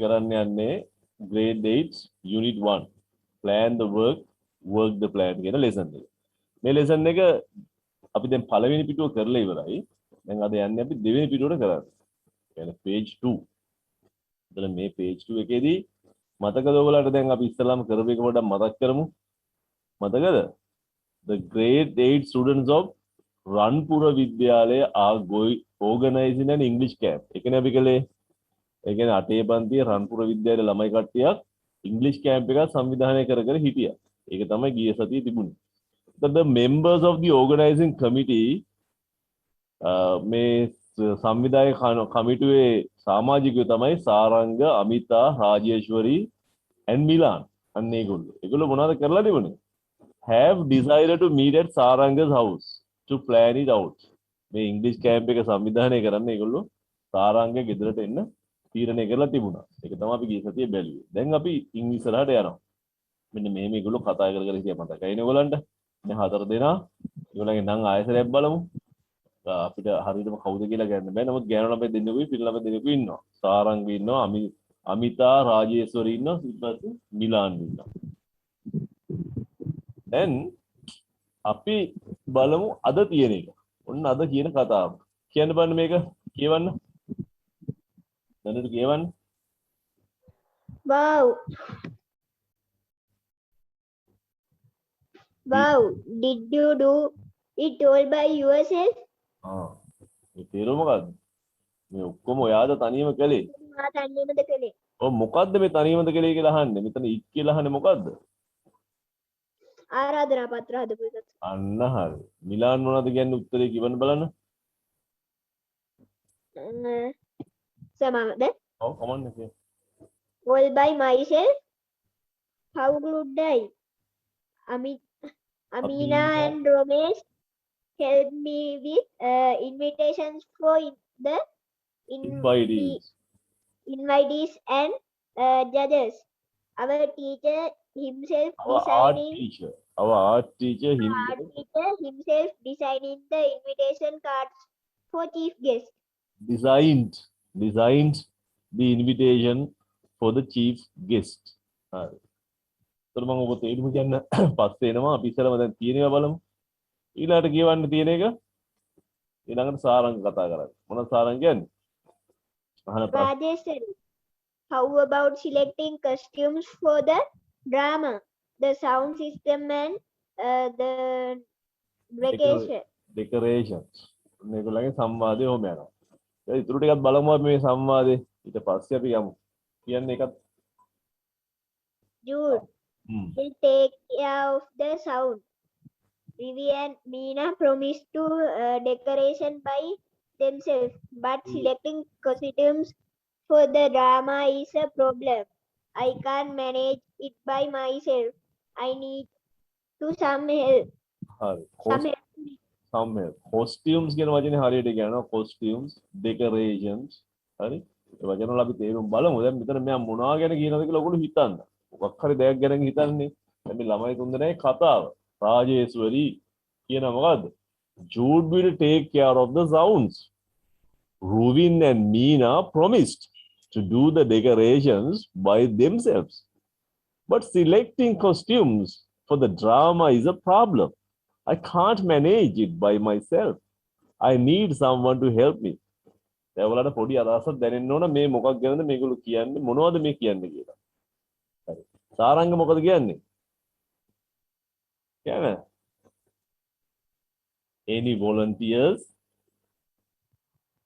කරන්න යන්නේ grade 8 unit 1 plan the work work the plan කියන lesson එක. මේ lesson එක අපි දැන් පළවෙනි පිටුව කරලා ඉවරයි. දැන් අද යන්නේ අපි දෙවෙනි පිටුවට කරන්න. කියන්නේ page 2. එතන මේ page 2 එකේදී මතකද ඔයගලට දැන් අපි ඉස්සලාම කරපු එක පොඩ්ඩක් මතක් කරමු. මතකද? The grade 8 students of Ranpura Vidyalaya are going organizing an English camp. ඒ කියන්නේ අපි කලේ ඒ කියන්නේ 8 පන්තියේ රන්පුර විද්‍යාලයේ ළමයි කට්ටියක් ඉංග්‍රීසි කැම්ප් එකක් සංවිධානය කර හිටියා. ඒක තමයි ගිය සතියේ තිබුණේ. The members of the organizing committee මේ සංවිධායක කමිටුවේ සමාජිකයෝ තමයි සාරංග, අමිතා, රාජේශ්වරි and මිලාන්. අන්න ඒගොල්ලෝ. ඒගොල්ලෝ මොනවද කරලා තිබුණේ? Have decided to meet at Saranga's house to plan it out. මේ ඉංග්‍රීසි කැම්ප් එක සංවිධානය කරන්න ඒගොල්ලෝ සාරංග ගෙදරට එන්න තීරණය කරලා තිබුණා. ඒක තමයි අපි ගිය සතියේ බැලුවේ. දැන් අපි ඉංග්‍රීසියට යනවා. මෙන්න මෙහෙම ඒගොල්ලෝ කතා කර කර හිටියා මතකයිනේ ඔයගලන්ට. මේ හතර දෙනා ඒගොල්ලන්ගේ නම් ආයතනයක් බලමු. අපිට හරියටම කවුද කියලා ගන්න බෑ. නමුත් ගෑනු ළමයි දෙන්නෙකුයි පිළි ළමයි දෙන්නෙකුයි ඉන්නවා. සාරංග ඉන්නවා, අමිතා, රාජේශ්වරි ඉන්නවා, ඊපස්සේ මිලාන් ඉන්නවා. දැන් අපි බලමු අද තියෙන එක. ඔන්න අද කියන කතාව. කියන්න බලන්න මේක කියවන්න. දැනට කියවන්න. Wow. Wow. Did you do it all by yourself? මේ තේරුම මොකද්ද? මේ ඔක්කොම ඔයාද තනියම කළේ? මා තනියමද කළේ? ඔව් මොකද්ද මේ තනියමද කළේ කියලා අහන්නේ. මෙතන ඉක් කියලා අහන්නේ මොකද්ද? ආරාධනා පත්‍ර හදපු එකත්. අන්න හරි. මිලාන් මොනවද කියන්නේ උත්තරේ කියවන්න බලන්න. සමහරද? ඔව් කමන්න කිය. All by myself. How could I? Amina and Romesh helped me with invitations for the invitees and judges. Our teacher himself himself designing the invitation cards for chief guest. Designed the invitation for the chief guest. හරි. ඒතර මම ඔබ තේරුම කියන්න පස්සේ එනවා. අපි ඉස්සරම දැන් තියෙනවා බලමු. ඊළඟට කියවන්න තියෙන එක ඊළඟට සාරංග කතා කරන්නේ. මොනවද සාරංග කියන්නේ? Rajeshwari, how about selecting costumes for the drama, the sound system and the decorations? මේගොල්ලන්ගේ සංවාදය ඔහොම යනවා. ඒ ඉතුරු ටිකත් බලමු අපි මේ සංවාදේ. ඊට පස්සේ අපි යමු. කියන්නේ එකත් Jude will take care of the sound. Vivi and Meena promised to decoration by themselves, but selecting costumes for the drama is a problem. I can't manage it by myself. I need some help. Some help. Costumes කියන වචනේ හරියට කියනවා. Costumes, decorations. හරි. ඒ වචන වල අපි තේරුම් බලමු. දැන් මෙතන මෙයා මොනවා ගැන කියනවද කියලා ඔයගොල්ලෝ හිතන්න. මොකක් හරි දෙයක් ගැන හිතන්නේ. දැන් මේ ළමයි තුන්දෙනාගේ කතාව. රාජේශ්වරි කියන මොකද්ද? Jude will take care of the sounds. Ruvin and Meena promised to do the decorations by themselves. But selecting costumes for the drama is a problem. I can't manage it by myself. I need someone to help me. දැන් ඔයාලට පොඩි අදහසක් දැනෙන්න ඕන මේ මොකක් ගැනද මේගොල්ලෝ කියන්නේ මොනවද මේ කියන්නේ කියලා. හරි. සාරංග මොකද කියන්නේ? කියන්නේ Any volunteers?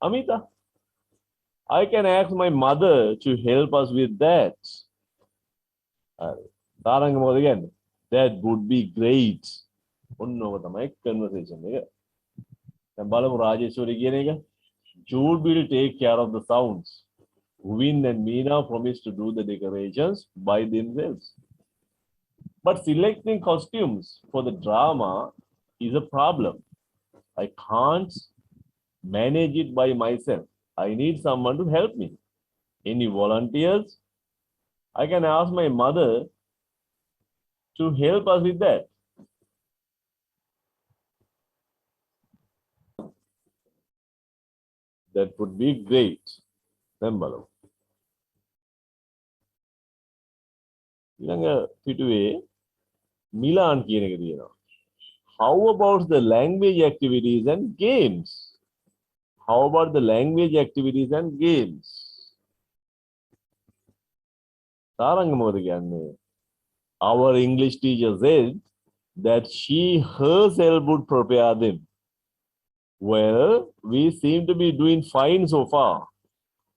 Amita, I can ask my mother to help us with that. Saranga මොකද කියන්නේ? That would be great. ඔන්න ඔක තමයි conversation එක. දැන් බලමු රාජේශ්වරි කියන එක. Jude will take care of the sounds. Vin and Meena promised to do the decorations by themselves. But selecting costumes for the drama is a problem. I can't manage it by myself. I need someone to help me. Any volunteers? I can ask my mother to help us with that. That would be great. Remember. ඊළඟ පිටුවේ මිලාන් කියන එක තියෙනවා. How about the language activities and games? How about the language activities and games? Saranga මොකද කියන්නේ? Our English teacher said that she herself would prepare them. Well, we seem to be doing fine so far.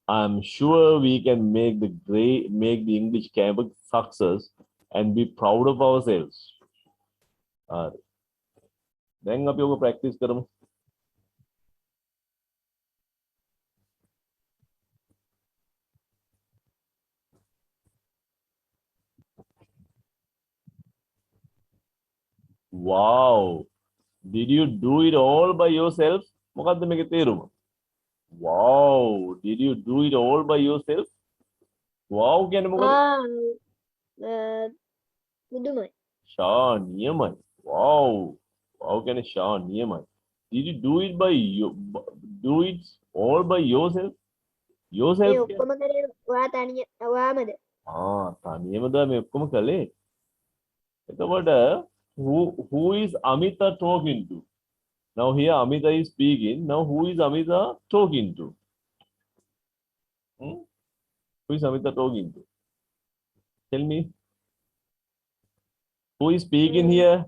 I'm sure we can make the English camp a success and be proud of ourselves. දැන් අපි ඔක practice කරමු. Wow. Did you do it all by yourself? මොකද්ද මේකේ තේරුම? Wow. Did you do it all by yourself? Wow කියන්නේ මොකද? පුදුමයි. ශානියමයි. Wow. Wow කියන්නේ ශානියමයි. Did you do it all by yourself? මේ Yourself. ඔක්කොම කරේ ඔයා ඔයාමද? තනියමද මේ ඔක්කොම කළේ? එතකොට who is Amita talking to? Now here Amita is speaking. Now who is Amita talking to? Who is Amita talking to? Tell me. Who is speaking here?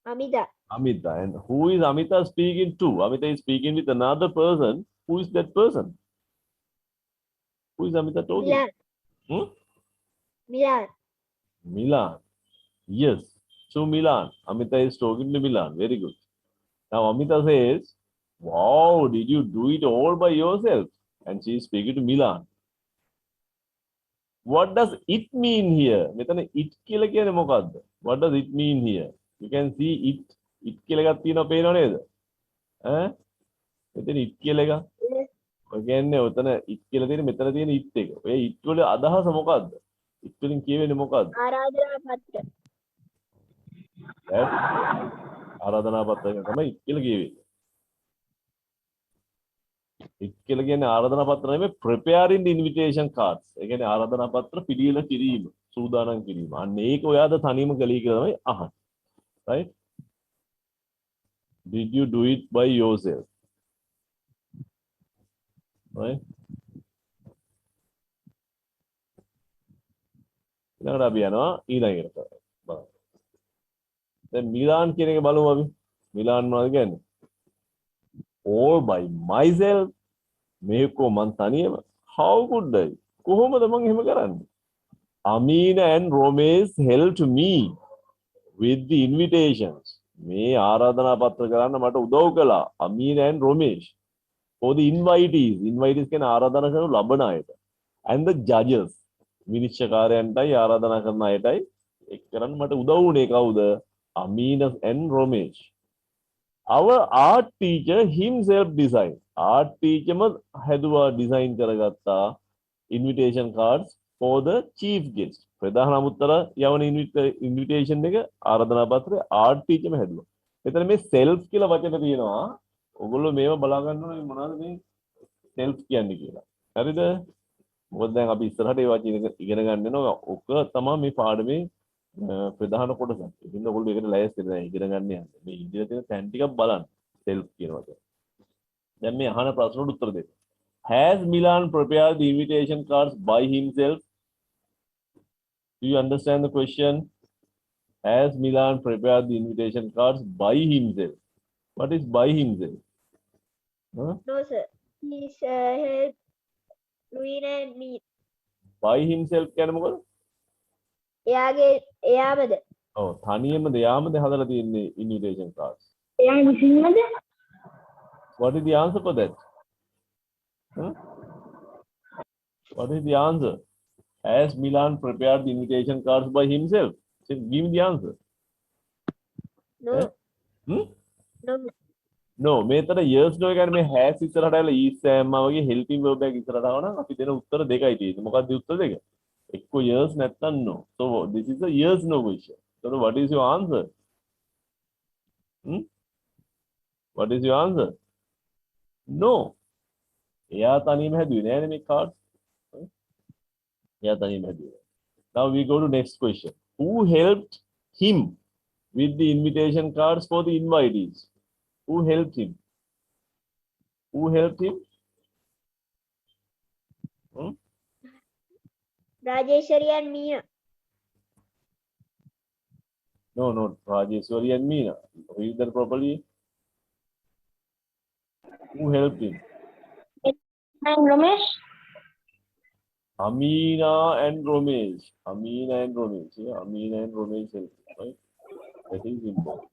Amitha. Amita. And who is Amita speaking to? Amita is speaking with another person. Who is that person? Who is Amita talking Milan. to? Milan. Milan. Yes. So Milan. Amita is talking to Milan. Very good. Now Amita says, wow, did you do it all by yourself? And she is speaking to Milan. What does it mean here? මෙතන it කියලා කියන්නේ මොකද්ද? What does it mean here? You can see it. It කියලා එකක් තියෙනවා පේනව නේද? මෙතන it කියලා එකක්. ඔය කියන්නේ උතන it කියලා තියෙන මෙතන තියෙන it එක. ඔය it වල අදහස මොකද්ද? it වලින් කියවෙන්නේ මොකද්ද? ආරාධනා පත්‍ර. ආරාධනා පත්‍රය තමයි it කියලා කියවෙන්නේ. it කියලා කියන්නේ ආරාධනා පත්‍ර නෙමෙයි preparing the invitation cards. ඒ කියන්නේ ආරාධනා පත්‍ර පිළියෙල කිරීම, සූදානම් කිරීම. අන්න ඒක ඔයාද තනියම කළේ කියලා තමයි අහන්නේ. Right? Did you do it by yourself? Right? ඊළඟට අපි යනවා ඊළඟට. බලන්න. දැන් මිලාන් කියන එක බලමු අපි. මිලාන් මොනවද කියන්නේ? All by myself. මේකෝ මං තනියම. How could I? කොහොමද මං එහෙම කරන්නේ? Amina and Romesh helped me with the invitations. මේ ආරාධනා පත්‍ර කරන්න මට උදව් කළා. Amina and Romesh. For the invitees. Invitees කියන්නේ ආරාධනා කරන ලබන අයට. And the judges. විනිශ්චයකාරයන්ටයි ආරාධනා කරන අයටයි එක් කරන්න මට උදව් වුණේ කවුද? Amina and Romesh. Our art teacher himself designed. Art teacher ම හැදුවා design කරගත්තා invitation cards for the chief guest. ප්‍රධාන අමුත්තර යවන invitation එක ආරාධනා පත්‍රය art teacher ම හැදුවා. එතන මේ self කියලා වචන තියෙනවා. ඔයගොල්ලෝ මේව බලා ගන්න ඕනේ මොනවද මේ self කියන්නේ කියලා. හරිද? මොකද දැන් අපි ඉස්සරහට ඒ වචන ඉගෙන ගන්න වෙනවා. ඔක තමයි මේ පාඩමේ ප්‍රධාන කොටස. ඉතින් ඔයගොල්ලෝ ඒකට ලෑස්ති නැහැ ඉගෙන ගන්න යන්නේ. මේ ඉඳලා තියෙන තැන් ටිකක් බලන්න. self කියන වචන. දැන් මේ අහන ප්‍රශ්නට උත්තර දෙන්න. Has Milan prepared the invitation cards by himself? Do you understand the question? Has Milan prepared the invitation cards by himself? What is by himself? Huh? No sir. Please help Louina and me. By himself කියන්නේ මොකද? එයාමද? ඔව් තනියමද යාමද හදලා තියෙන්නේ invitation cards. එයා විසින්මද? What is the answer for that? Huh? What is the answer? Has Milan prepared the invitation cards by himself? So give me the answer. No. No. No, මේතර years no කියන්නේ මේ has ඉස්සරහට ආවලා is am වගේ helping verb එකක් ඉස්සරහට ආව නම් අපි දෙන උත්තර දෙකයි තියෙන්නේ. මොකක්ද උත්තර දෙක? එක්ක years නැත්නම් no. So this is a years no question. So what is your answer? What is your answer? No. එයා තනියම හැදුවේ නෑනේ මේ cards. එයා තනියම හැදුවේ. Now we go to next question. Who helped him with the invitation cards for the invitees? Who helped him? Who helped him? Hmm? Rajeshwari and Meena. No, not Rajeshwari and Meena. Read that properly. Who helped him? And Ramesh. Amina and Romesh. Amina and Romesh. Yeah, Amina and Romesh helped him, right? That is important.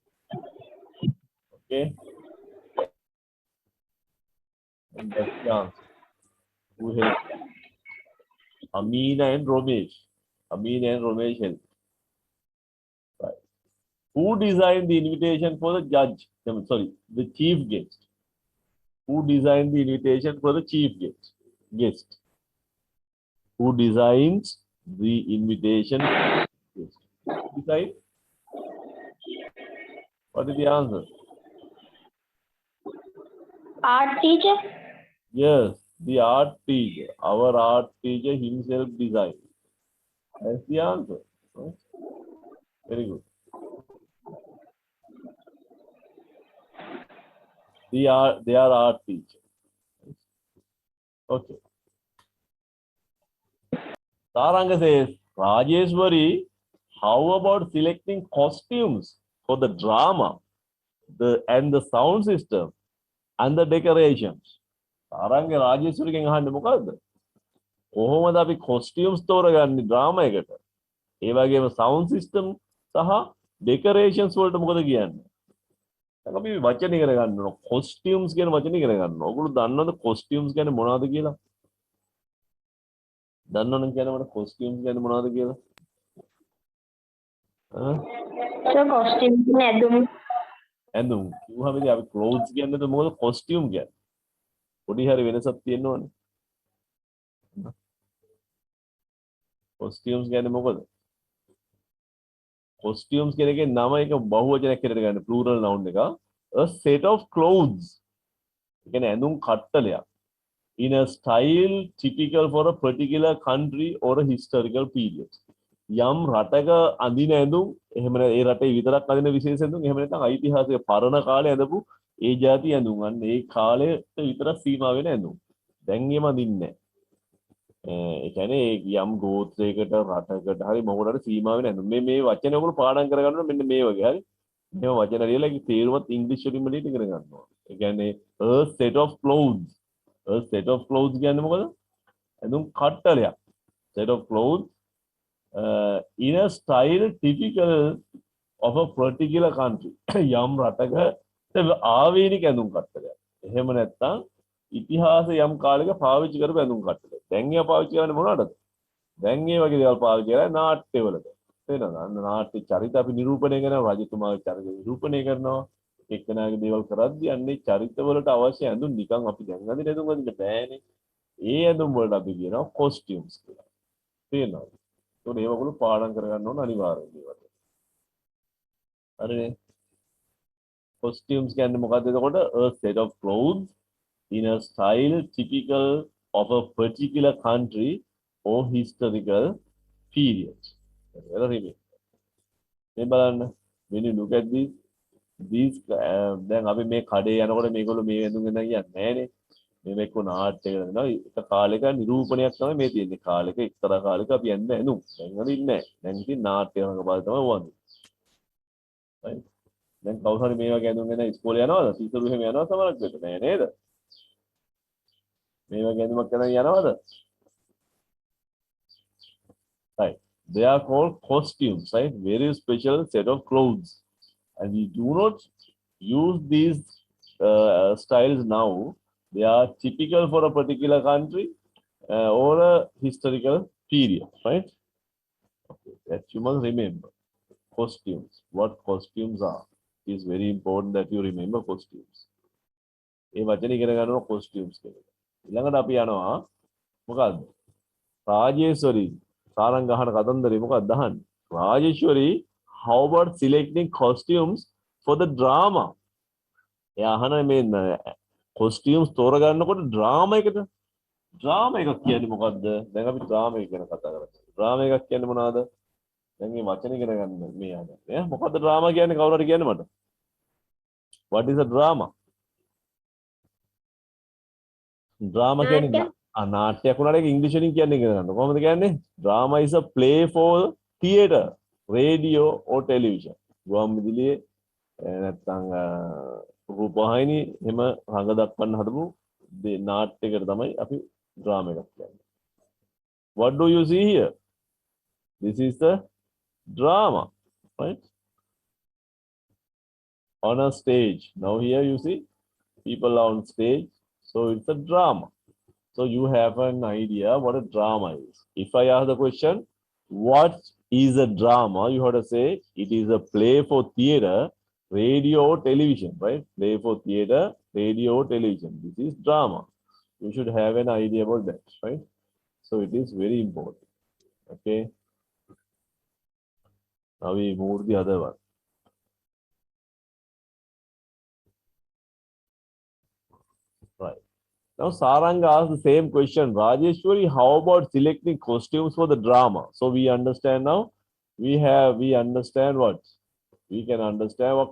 Okay? And that's the answer. Who helped? Amina and Romesh. Amina and Romesh helped. Right. Who designed the invitation for the judge? Sorry, the chief guest. Who designed the invitation for the chief guest? Guest. Who designs the invitation for the guest? Decide. What is the answer? Art teacher. Yes, the art teacher. Our art teacher himself designed. That's the answer. Right? Very good. They are art teacher. Okay. Saranga says, Rajeshwari, how about selecting costumes for the drama, and the sound system and the decorations? Saranga Rajeshwari අහන්නේ මොකද්ද? කොහොමද අපි costumes තෝරගන්නේ drama එකට? ඒ වගේම sound system සහ decorations වලට මොකද කියන්නේ? දැන් අපි වචන ඉගෙන ගන්න ඕන. costumes කියන වචන ඉගෙන ගන්න ඕන. ඔයගොල්ලෝ දන්නවද costumes කියන්නේ මොනවද කියලා? දන්නවනම් කියන්න මට costumes කියන්නේ මොනවද කියලා? So costume නැදුම්. ඇඳුම්. කිව්වම ඉතින් අපි clothes කියන්නේද මොකද costume කියන්නේ? පොඩි හරි වෙනසක් තියෙනවනේ. costumes කියන්නේ මොකද? costumes කියන එකේ නම එක බහුවචනයක් හැටියට ගන්න plural noun එක. A set of clothes. ඒ කියන්නේ ඇඳුම් කට්ටලයක්. In a style typical for a particular country or a historical period. යම් රටක අඳින ඇඳුම් එහෙම නැත්නම් ඒ රටේ විතරක් අඳින විශේෂ ඇඳුම් එහෙම නැත්නම් ඓතිහාසික පරණ කාලේ ඇඳපු ඒ જાති ඇඳුම් අන්න ඒ කාලයට විතරක් සීමා වෙන ඇඳුම්. දැන් එහෙම අඳින්නේ නැහැ. ඒ කියන්නේ යම් ගෝත්‍රයකට රටකට හරි මොකටද සීමා වෙන ඇඳුම්. මේ වචන ඔයගොල්ලෝ පාඩම් කරගන්න ඕනේ මෙන්න මේ වගේ හරි. මේ වචන ලියලා ඒක තේරුමත් ඉංග්‍රීසි වලින් මෙලිට ඉගෙන ගන්න ඕනේ. ඒ කියන්නේ a set of clothes. A set of clothes කියන්නේ මොකද? ඇඳුම් කට්ටලයක්. Set of clothes in a style typical of a particular country. යම් රටක ආවේනික ඇඳුම් කට්ටලයක්. එහෙම නැත්නම් ඉතිහාසයේ යම් කාලයක පාවිච්චි කරපු ඇඳුම් කට්ටලයක්. දැන් ඒවා පාවිච්චි කරන්නේ මොනවටද? දැන් මේ වගේ දේවල් පාවිච්චි කරලා නාට්‍යවලට. තේරෙනවද? අන්න නාට්‍ය චරිත අපි නිරූපණය කරනවා, රජතුමාගේ චරිත නිරූපණය කරනවා. එක්කෙනාගේ දේවල් කරද්දී අන්නේ චරිතවලට අවශ්‍ය ඇඳුම් නිකන් අපි දැන් අඳින ඇඳුම් අඳින්න බෑනේ. ඒ ඇඳුම් වලට අපි කියනවා costumes කියලා. තේරෙනවද? ඒකට ඒවගොල්ලෝ පාඩම් කරගන්න ඕන අනිවාර්යයෙන් ඒවට. හරිනේ. costumes කියන්නේ මොකද්ද එතකොට? A set of clothes in a style typical of a particular country or historical period. Very මේ බලන්න. When you look at these දැන් අපි මේ කඩේ යනකොට මේගොල්ලෝ මේ ඇඳුම් ගෙනන් යන්නේ නැහනේ. මේ එක්ක නාට්‍යයකට යනවා. එක කාලයක නිරූපණයක් තමයි මේ තියෙන්නේ. කාලෙක එක්තරා කාලෙක අපි යන්නේ ඇඳුම්. දැන් අදින්නේ නැහැ. දැන් ඉතින් නාට්‍ය රංගපාල තමයි වඳින්නේ. right? දැන් කවුරු හරි මේ වගේ ඇඳුම් ගෙන ඉස්කෝලේ යනවද? සීතරු එහෙම යනවා සමහරක් වෙලට නෑ නේද? මේ වගේ ඇඳුමක් ගෙන යනවද? right? They are called costumes, right? Very special set of clothes. And we do not use these styles now. They are typical for a particular country or a historical period, right? Okay, that you must remember. Costumes. What costumes are? It is very important that you remember costumes. ඒ වචනේ ඉගෙන ගන්නවා costumes කියලා. ඊළඟට අපි යනවා මොකද්ද? රාජේශ්වරි සාරංග අහන කතන්දරේ මොකක්ද අහන්නේ? රාජේශ්වරි, how about selecting costumes for the drama? එයා අහන මේ costumes තෝරගන්නකොට drama එකට. drama එක කියන්නේ මොකද්ද? දැන් අපි drama එක ගැන කතා කරමු. ඩ්‍රාමා එකක් කියන්නේ මොනවද? දැන් මේ වචන ඉගෙන ගන්න මේ ආද. ඈ මොකද්ද ඩ්‍රාමා කියන්නේ? කවුරු හරි කියන්නේ මට. What is a drama? Drama කියන්නේ නාට්‍යයක් උනාට ඒක ඉංග්‍රීසි වලින් කියන්නේ ඉගෙන ගන්න. කොහොමද කියන්නේ? Drama is a play for theater, radio or television. ගුවන් විදුලියේ නැත්නම් රූපවාහිනී එහෙම රඟ දක්වන්න හදපු නාට්‍යයකට තමයි අපි ඩ්‍රාමා එකක් කියන්නේ. What do you see here? This is the drama, right? On a stage. Now here you see people are on stage, so it's a drama. So you have an idea what a drama is. If I ask the question, what is a drama? You have to say it is a play for theater, radio, television, right? Play for theater, radio, television. This is drama. You should have an idea about that, right? So it is very important. Okay. Now we move to the other one. Right. Now Saranga asked the same question. Rajeshwari, how about selecting costumes for the drama? So we understand now. We understand what? We can understand what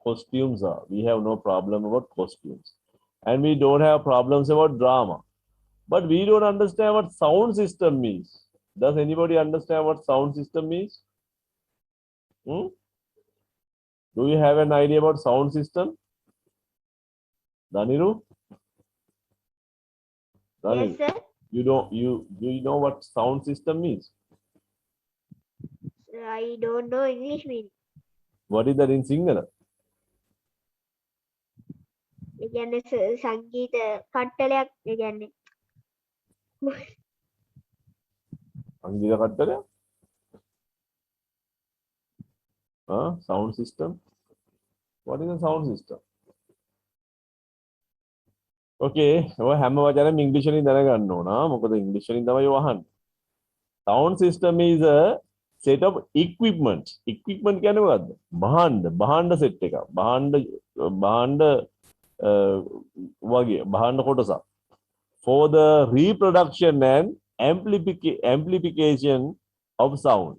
costumes are. We have no problem about costumes. And we don't have problems about drama. But we don't understand what sound system means. Does anybody understand what sound system means? Do you have an idea about sound system? Daniru? Yes, sir. You know what sound system means? I don't know English meaning. What is that in Sinhala? ඒ කියන්නේ සංගීත කට්ටලයක් ඒ කියන්නේ Angila Kattara? Sound system? What is a sound system? Okay, ඔය හැම වචනම ඉංග්‍රීසි වලින් දැනගන්න ඕන. මොකද ඉංග්‍රීසි වලින් තමයි ඔය අහන්නේ. Sound system is a set of equipment. Equipment කියන්නේ මොකද්ද? භාණ්ඩ set එකක්. භාණ්ඩ වගේ භාණ්ඩ කොටසක්. For the reproduction and amplification of sound.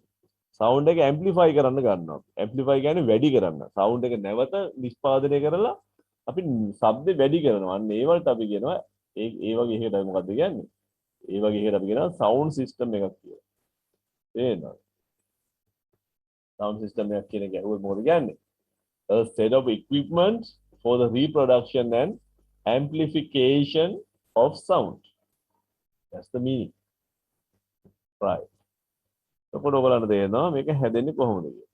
Sound එක amplify කරන්න ගන්නවා. Amplify කියන්නේ වැඩි කරන්න. Sound එක නැවත නිෂ්පාදනය කරලා අපි ශබ්ද වැඩි කරනවා. අන්න ඒ වලට අපි කියනවා ඒ වගේ එකකට අපි මොකද්ද කියන්නේ? ඒ වගේ එකකට අපි කියනවා sound system එකක් කියලා. තේරෙනවද? Sound system එකක් කියන එක මොකද කියන්නේ? A set of equipment for the reproduction and amplification of sound. That's the meaning. Right. එතකොට ඔයගලන්ට තේරෙනවා මේක හැදෙන්නේ කොහොමද කියලා.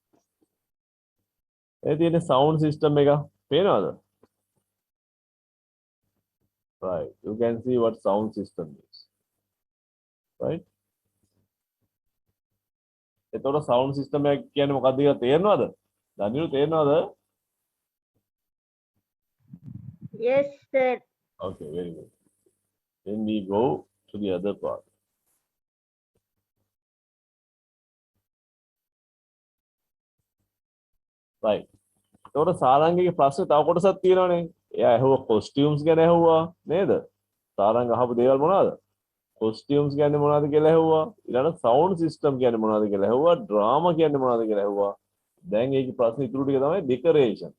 ඒ තියෙන sound system එක පේනවද? Right. You can see what sound system is. Right. එතකොට sound system එක කියන්නේ මොකක්ද කියලා තේරෙනවද? දනිරු තේරෙනවද? Yes, sir. Okay, very good. Then we go to the other part. Right. එතකොට සාරංගගේ ප්‍රශ්නේ තව කොටසක් තියෙනවනේ. එයා ඇහුවා costumes ගැන ඇහුවා නේද? සාරංග අහපු දේවල් මොනවද? costumes කියන්නේ මොනවද කියලා ඇහුවා. ඊළඟ sound system කියන්නේ මොනවද කියලා ඇහුවා. drama කියන්නේ මොනවද කියලා ඇහුවා. දැන් ඒකේ ප්‍රශ්න ඉතුරු ටික තමයි decoration.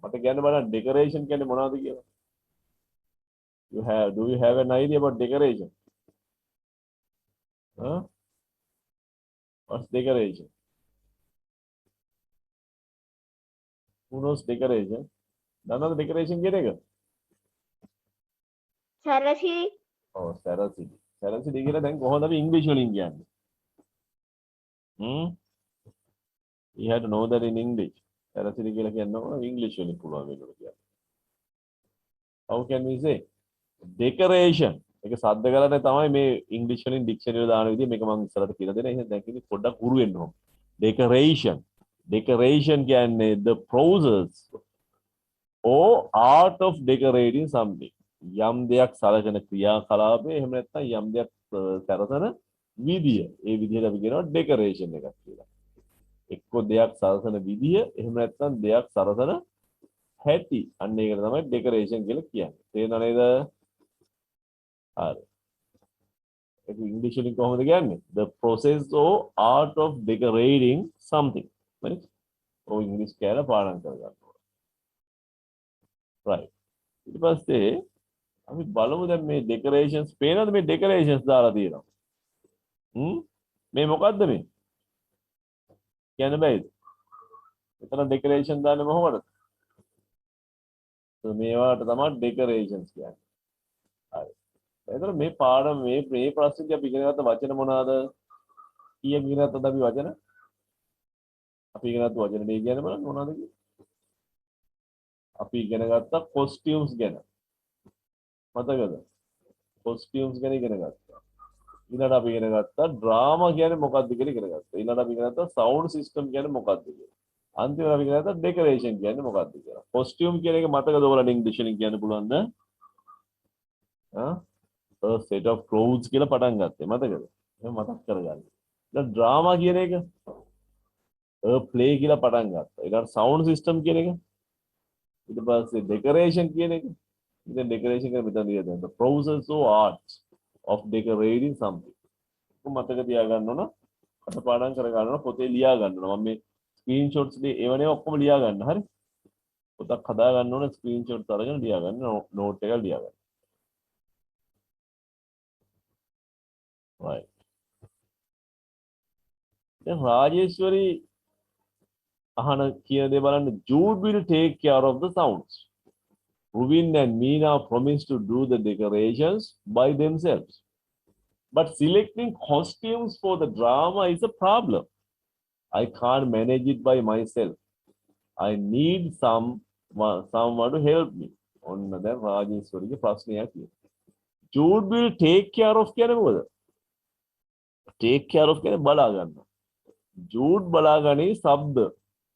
මට කියන්න බලන්න decoration කියන්නේ මොනවද කියලා. Do you have an idea about decoration? What's decoration? Who knows decoration? දන්නවද decoration කියන එක? සරසි ඔව් සැරසිලි. සැරසිලි කියලා දැන් කොහොමද අපි ඉංග්‍රීසි වලින් කියන්නේ? You have to know that in English. සැරසිලි කියලා කියන්න ඕන ඉංග්‍රීසි වලින් පුළුවන් මේකට කියන්න. How can we say? Decoration. ඒක සද්ද කරන්නේ තමයි මේ ඉංග්‍රීසි වලින් ඩික්ෂනරි වල දාන විදිහ මේක මම ඉස්සරහට කියලා දෙනවා. එහෙනම් දැන් කිව්වේ පොඩ්ඩක් උරු වෙන්න ඕන. Decoration. Decoration කියන්නේ the process or art of decorating something. යම් දෙයක් සලකන ක්‍රියාකලාපය එහෙම නැත්නම් යම් දෙයක් සැරසන විදිය. ඒ විදිහට අපි කියනවා decoration එකක් කියලා. එක්ක දෙයක් සලසන විදිය එහෙම නැත්නම් දෙයක් සලසන හැටි. අන්න ඒකට තමයි decoration කියලා කියන්නේ. තේරෙනව නේද? හරි. ඒක ඉංග්‍රීසි වලින් කොහොමද කියන්නේ? The process or art of decorating something. right? ඔය ඉංග්‍රීසි කියලා පාඩම් කරගන්න ඕනේ. right. ඊට පස්සේ අපි බලමු දැන් මේ decorations පේනවද මේ decorations දාලා තියෙනවා. මේ මොකද්ද මේ? කියන්න බෑද? එතන decoration දාන්නේ මොකටද? මේවාට තමයි decorations කියන්නේ. හරි. එතකොට මේ පාඩම මේ ප්‍රශ්නේදී අපි ඉගෙන ගත්ත වචන මොනවාද? කීයක් ඉගෙන ගත්තද අපි වචන? අපි ඉගෙන ගත්ත වචන දෙක කියන්නේ බලන්න මොනවද කියන්නේ? අපි ඉගෙන ගත්ත costumes ගැන. මතකද? costumes ගැන ඉගෙන ගත්තා. ඊළඟට අපි ඉගෙන ගත්තා drama කියන්නේ මොකක්ද කියලා ඉගෙන ගත්තා. ඊළඟට අපි ඉගෙන ගත්තා sound system කියන්නේ මොකක්ද කියලා. අන්තිමට අපි ඉගෙන ගත්තා decoration කියන්නේ මොකක්ද කියලා. costume කියන එක මතකද ඔයාලට ඉංග්‍රීසි වලින් කියන්න පුළුවන්ද? a set of clothes කියලා පටන් ගත්තේ මතකද? එහෙනම් මතක් කරගන්න. දැන් drama කියන එක a play කියලා පටන් ගත්තා. ඊළඟට sound system කියන එක. ඊට පස්සේ decoration කියන එක. ඉතින් decoration කියන මෙතන තියෙනවා. the process or art of decorating something. මතක තියාගන්න ඕන. කටපාඩම් කරගන්න ඕන. පොතේ ලියා ගන්න ඕන. මම මේ screenshots දී ඒවනේ ඔක්කොම ලියා ගන්න. හරි? පොතක් හදා ගන්න ඕන screenshots අරගෙන ලියා ගන්න. note එකක් ලියා ගන්න. right. දැන් රාජේශ්වරි අහන කියන දේ බලන්න. Jude will take care of the sounds. Ruvin and Meena promised to do the decorations by themselves. But selecting costumes for the drama is a problem. I can't manage it by myself. I need someone to help me. ඔන්න දැන් රාජේශ්වරිගේ ප්‍රශ්නයක් තියෙනවා. Jude will take care of කියන්නේ මොකද? Take care of කියන්නේ බලා ගන්නවා. Jude බලාගන්නේ ශබ්ද.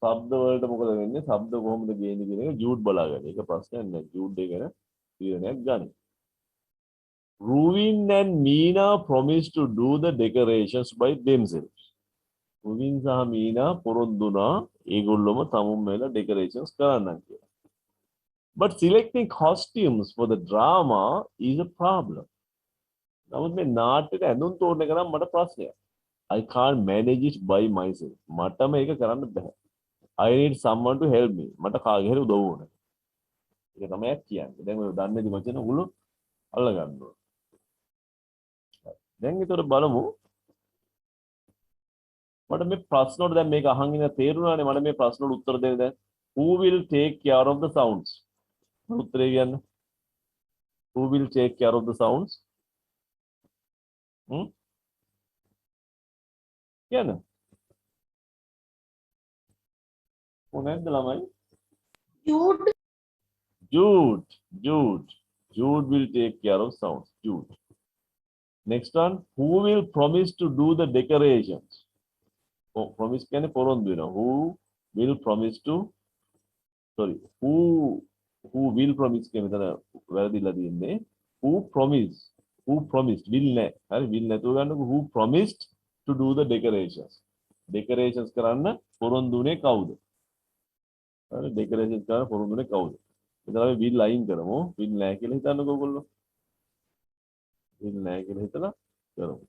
ශබ්ද වලට මොකද වෙන්නේ? ශබ්ද කොහොමද ගේන්නේ කියන එක Jude බලාගන්නේ. ඒක ප්‍රශ්නයක් නෑ. Jude එක ගැන තීරණයක් ගන්න. Ruvin and Meena promised to do the decorations by themselves. Ruvin සහ Meena පොරොන්දුනා ඒගොල්ලොම තමුන් වෙලා decorations කරන්න කියලා. But selecting costumes for the drama is a problem. නමුත් මේ නාට්‍යයට ඇඳුම් තෝරන එක නම් මට ප්‍රශ්නයක්. I can't manage it by myself. මට මේක කරන්න බෑ. I need someone to help me. මට කාගේ හරි උදව් ඕනේ. ඒක තමයි කියන්නේ. දැන් ඔය දන්නේ නැති වචන උගුල අල්ල ගන්න ඕන. දැන් ඊතර බලමු. මට මේ ප්‍රශ්න වලට දැන් මේක අහන් ඉන්න තේරුණානේ. මට මේ ප්‍රශ්න වලට උත්තර දෙන්න දැන්. Who will take care of the sounds? උත්තරේ කියන්න. Who will take care of the sounds? කියන්න. මොනවද ළමයි? Jude will take care of sounds. Jude. Next one, who will promise to do the decorations? Oh, promise කියන්නේ පොරොන්දු වෙනවා. Who will promise to who will promise කියන මෙතන වැරදිලා තියෙන්නේ. Who promised will නෑ. හරි will නැතුව ගන්නකො who promised to do the decorations. Decorations කරන්න පොරොන්දුනේ කවුද? හරි decorations කරන්න පොරොන්දුනේ කවුද? එතන අපි will අයින් කරමු. will නෑ කියලා හිතන්නකෝ ඔයගොල්ලෝ. will නෑ කියලා හිතලා කරමු.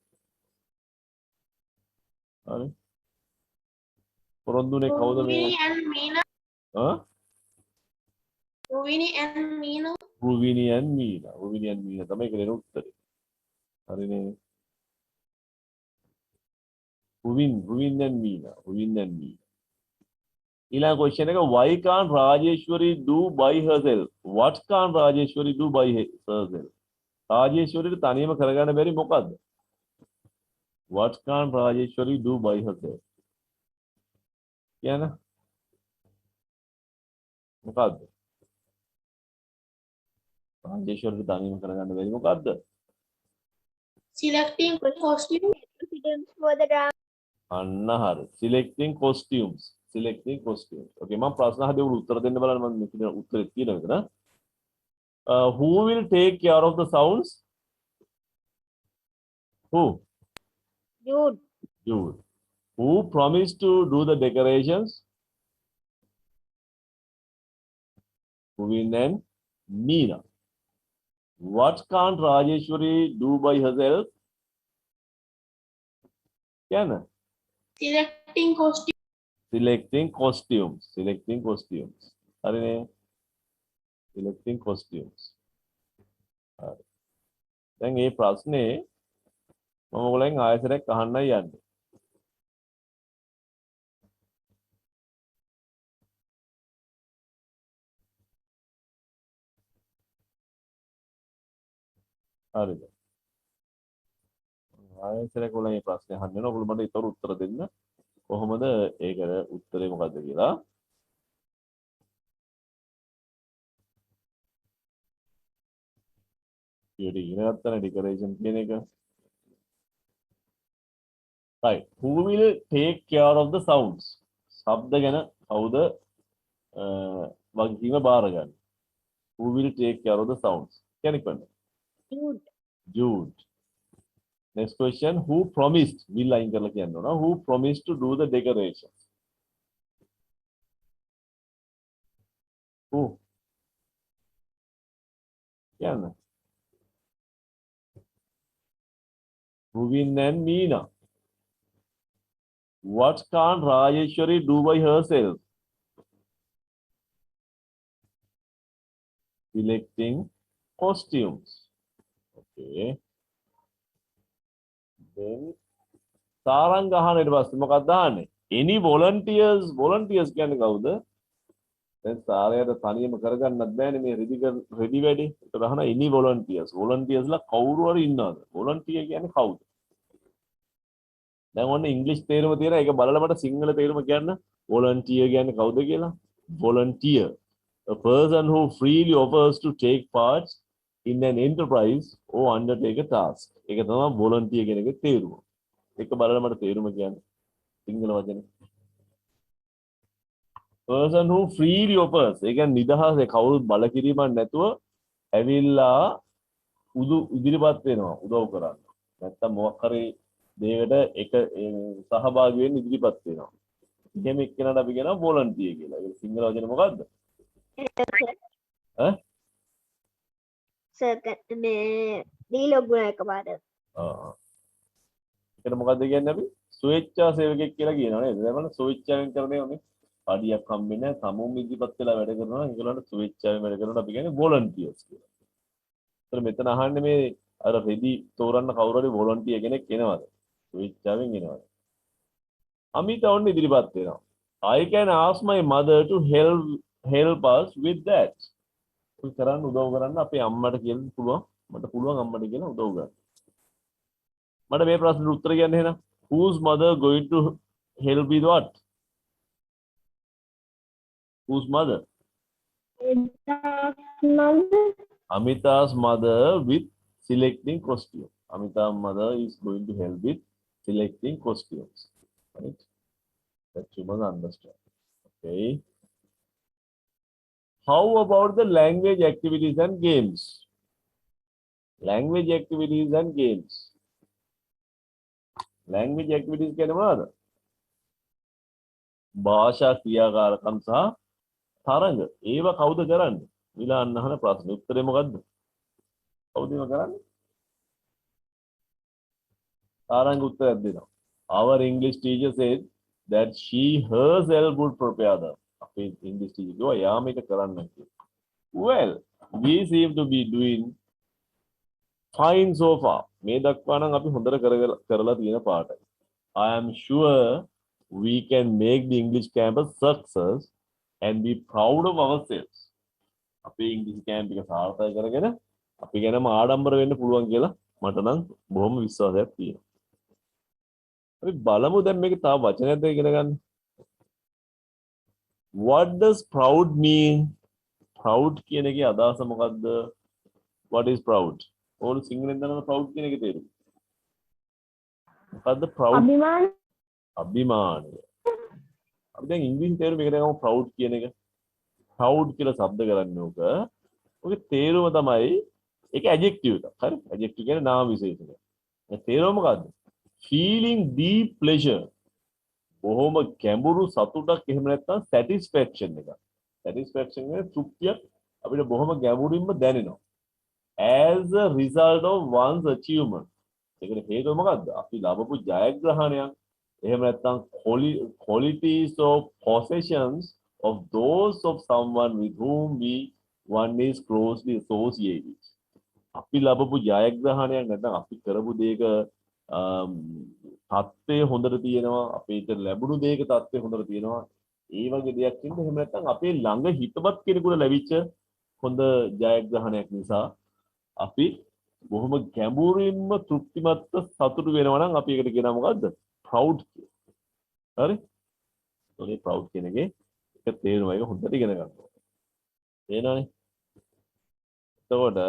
හරි. පොරොන්දුනේ කවුද මේ? Ruvini and Meena. Ruvini and Meena. Ruvini and Meena තමයි ඒකේ උත්තරේ. හරිනේ. Ruvin and Meena. ඊළඟ question එක, why can't Rajeshwari do by herself? What can't Rajeshwari do by herself? රාජේශ්වරිට තනියම කරගන්න බැරි මොකද්ද? What can't Rajeshwari do by herself? කියන්න. මොකද්ද? රාජේශ්වරිට තනියම කරගන්න බැරි මොකද්ද? Selecting costume. Costumes for the drama. අන්න හරි. Selecting costumes. Okay, මම ප්‍රශ්න හදේ උත්තර දෙන්න බලන්න මම මෙතන උත්තරේ තියෙනවා මෙතන. Who will take care of the sounds? Who? Jude. Who promised to do the decorations? Ruvin and Meena. What can't Rajeshwari do by herself? කියන්න. Selecting costume. Selecting costumes. Selecting costumes. හරිනේ. Selecting costumes. හරි. දැන් මේ ප්‍රශ්නේ මම ඔයගොල්ලන් ආයෙසරක් අහන්නයි යන්නේ. හරිද? ආයෙසරක් ඔයගොල්ලන් මේ ප්‍රශ්නේ අහන්න වෙනවා. ඔයගොල්ලෝ මට ඊතර උත්තර දෙන්න. කොහොමද ඒකට උත්තරේ මොකද්ද කියලා. ඊට ඉගෙන ගන්න ඩෙකරේෂන් කියන එක. Right. Who will take care of the sounds? ශබ්ද ගැන කවුද වගකීම බාර ගන්න? Who will take care of the sounds? කෙනෙක් වෙන්න. Jude. Jude. Next question. Who promised? will අයින් කරලා කියන්න ඕන. Who promised to do the decorations? Who? කියන්න. Ruvin and Meena. What can't Rajeshwari do by herself? Selecting costumes. Okay. Then Saranga අහන ඊට පස්සේ මොකක්ද අහන්නේ? Any volunteers? Volunteers කියන්නේ කවුද? දැන් සාරයට තනියම කරගන්නත් බෑනේ මේ රෙඩි වැඩි. ඒකට අහන any volunteers. Volunteers ලා කවුරු හරි ඉන්නවද? Volunteer කියන්නේ කවුද? දැන් ඔන්න ඉංග්‍රීසි තේරුම තියෙන එක බලලා මට සිංහල තේරුම කියන්න. volunteer කියන්නේ කවුද කියලා? volunteer, a person who freely offers to take part in an enterprise or undertake a task. ඒක තමයි volunteer කියන එකේ තේරුම. ඒක බලලා මට තේරුම කියන්න සිංහල වචනේ. person who freely offers. ඒ කියන්නේ නිදහසේ කවුරුත් බල කිරීමක් නැතුව ඇවිල්ලා ඉදිරිපත් වෙනවා උදව් කරන්න. නැත්තම් මොකක් හරි දෙයකට එක සහභාගී වෙන්න ඉදිරිපත් වෙනවා. එහෙම එක්කෙනාට අපි කියනවා volunteer කියලා. ඒක සිංහල වචනේ මොකද්ද? ඈ? සර් මේ ඩීලොග් වුණා එකපාරට. ඒකට මොකද්ද කියන්නේ අපි? ස්වේච්ඡා සේවකයෙක් කියලා කියනවා නේද? දැන් බලන්න ස්වේච්ඡාවෙන් කරන්නේ මොනේ? පඩියක් හම්බෙන්නේ නැහැ. සමුම් ඉදිරිපත් වෙලා වැඩ කරනවා. ඒගොල්ලන්ට ස්වේච්ඡාවෙන් වැඩ කරනවා අපි කියන්නේ volunteers කියලා. ඒතර මෙතන අහන්නේ මේ අර රෙදි තෝරන්න කවුරු හරි volunteer කෙනෙක් එනවද? ස්වේච්ඡාවෙන් එනවද? අමිත ඔන්න ඉදිරිපත් වෙනවා. I can ask my mother to help us with that. උන් කරන්න උදව් කරන්න අපේ අම්මට කියන්න පුළුවන්. මට පුළුවන් අම්මට කියලා උදව් කරන්න. මට මේ ප්‍රශ්නෙට උත්තර කියන්න එහෙනම්. Whose mother going to help with what? Whose mother? Amita's mother with selecting costume. Amita's mother is going to help with selecting costumes. Right? That you must understand. Okay. How about the language activities and games? Language activities and games. Language activities කියන්නේ මොනවද? භාෂා ක්‍රියාකාරකම් සහ තරඟ. ඒව කවුද කරන්නේ? විලාන්න අහන ප්‍රශ්නේ උත්තරේ මොකද්ද? කවුද ඒව කරන්නේ? තරඟ උත්තරයක් දෙනවා. Our English teacher said that she herself would prepare them. අපේ English teacher කිව්වා යා මේක කරන්න කියලා. Well, we seem to be doing fine so far. මේ දක්වා නම් අපි හොඳට කරලා තියෙන පාඩයි. I am sure we can make the English campus success and be proud of ourselves. අපේ English camp එක සාර්ථක කරගෙන අපි ගැනම ආඩම්බර වෙන්න පුළුවන් කියලා මට නම් බොහොම විශ්වාසයක් තියෙනවා. අපි බලමු දැන් මේක තව වචනයක් ඉගෙන ගන්න. What does proud mean? Proud කියන එකේ අදහස මොකද්ද? What is proud? ඕන සිංහලෙන් දන්නවද proud කියන එකේ තේරුම? මොකද්ද proud? අභිමාන. අභිමානය. අපි දැන් ඉංග්‍රීසි තේරුම මේකට ගමු proud කියන එක. proud කියලා શબ્ද කරන්නේ උක. ඔකේ තේරුම තමයි ඒක adjective එකක්. හරි? adjective කියන්නේ නාම විශේෂණයක්. ඒ තේරුම මොකද්ද? feeling deep pleasure. බොහොම ගැඹුරු සතුටක් එහෙම නැත්නම් satisfaction එකක්. satisfaction කියන්නේ තෘප්තියක් අපිට බොහොම ගැඹුරින්ම දැනෙනවා. as a result of one's achievement. ඒකට හේතුව මොකද්ද? අපි ලබපු ජයග්‍රහණයක් එහෙම නැත්නම් qualities of possessions of those of someone with whom one is closely associated. අපි ලැබපු ජයග්‍රහණයක් නැත්නම් අපි කරපු දෙයක தත්ත්වය හොඳට තියෙනවා අපිට ලැබුණු දෙයක தත්ත්වය හොඳට තියෙනවා ඒ වගේ දෙයක් ඉන්න එහෙම නැත්නම් අපේ ළඟ හිතවත් කෙනෙකුට ලැබිච්ච හොඳ ජයග්‍රහණයක් නිසා අපි බොහොම ගැඹුරින්ම තෘප්තිමත්ව සතුටු වෙනවා නම් අපි ඒකට කියනවා මොකද්ද proud කියලා. හරි? ඒකේ proud කියන එකේ එක තේරුම එක හොඳට ඉගෙන ගන්න ඕනේ. තේරෙනවනේ? එතකොට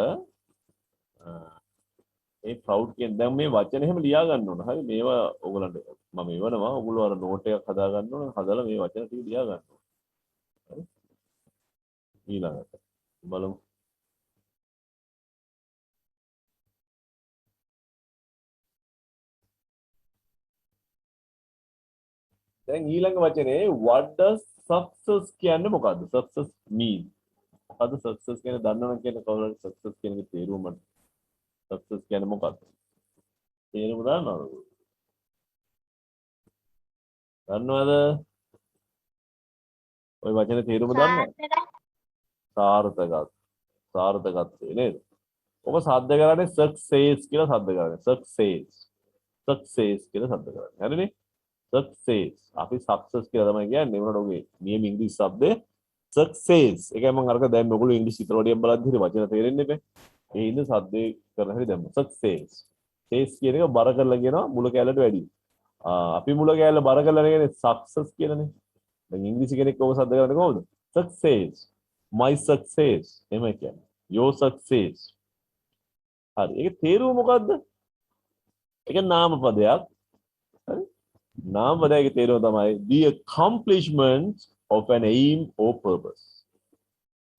මේ proud කියන දැන් මේ වචන එහෙම ලියා ගන්න ඕන. හරි? මේවා ඕගලන්ට මම එවනවා. ඕගොල්ලෝ අර නෝට් එකක් හදා ගන්න ඕන. හදලා මේ වචන ටික ලියා ගන්න ඕන. හරි? ඊළඟට බලමු. දැන් ඊළඟ වචනේ what does success කියන්නේ මොකද්ද? success mean. මොකද්ද success කියන්නේ දන්නවනම් කියන්නේ කවුරුහරි success කියන එකේ තේරුම මට. success කියන්නේ මොකද්ද? තේරුම දන්නවද? දන්නවද? ওই වචනේ තේරුම දන්නවද? සාර්ථකත්වය නේද? ඔබ සද්ද කරන්නේ success කියලා සද්ද කරන්නේ. success කියලා සද්ද කරන්නේ. හරිනේ? success අපි success කියලා තමයි කියන්නේ උනට ඔගේ නියම ඉංග්‍රීසි શબ્දය success ඒකයි මම අරක දැන් ඔයගොල්ලෝ ඉංග්‍රීසි චිත්‍රවලියෙන් බලද්දි හිතේ වචන තේරෙන්නේ නැහැ ඒ ඉන්න શબ્දේ කරන හැටි දැම්ම success කියන එක බර කරලා කියනවා මුල කැලලට වැඩි අපි මුල කැලල බර කරලා කියන්නේ success කියලානේ දැන් ඉංග්‍රීසි කෙනෙක් ඔබ શબ્ද කරන්නේ කොහොමද success my success එහෙම කියන්නේ your success හරි ඒක තේරුම මොකද්ද ඒක නාම පදයක් හරි නාම පදයේ තේරුම තමයි the accomplishment of an aim or purpose.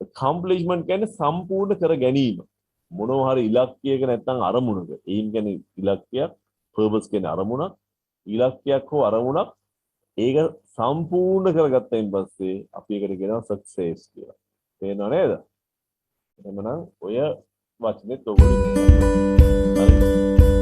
accomplishment කියන්නේ සම්පූර්ණ කර ගැනීම. මොනවා හරි ඉලක්කයක නැත්නම් අරමුණක. aim කියන්නේ ඉලක්කයක්, purpose කියන්නේ අරමුණක්. ඉලක්කයක් හෝ අරමුණක් ඒක සම්පූර්ණ කරගත්තයින් පස්සේ අපි ඒකට කියනවා success කියලා. තේරෙනව නේද? එහෙනම් ඔය වචනේත් ඔයගොල්ලෝ හරි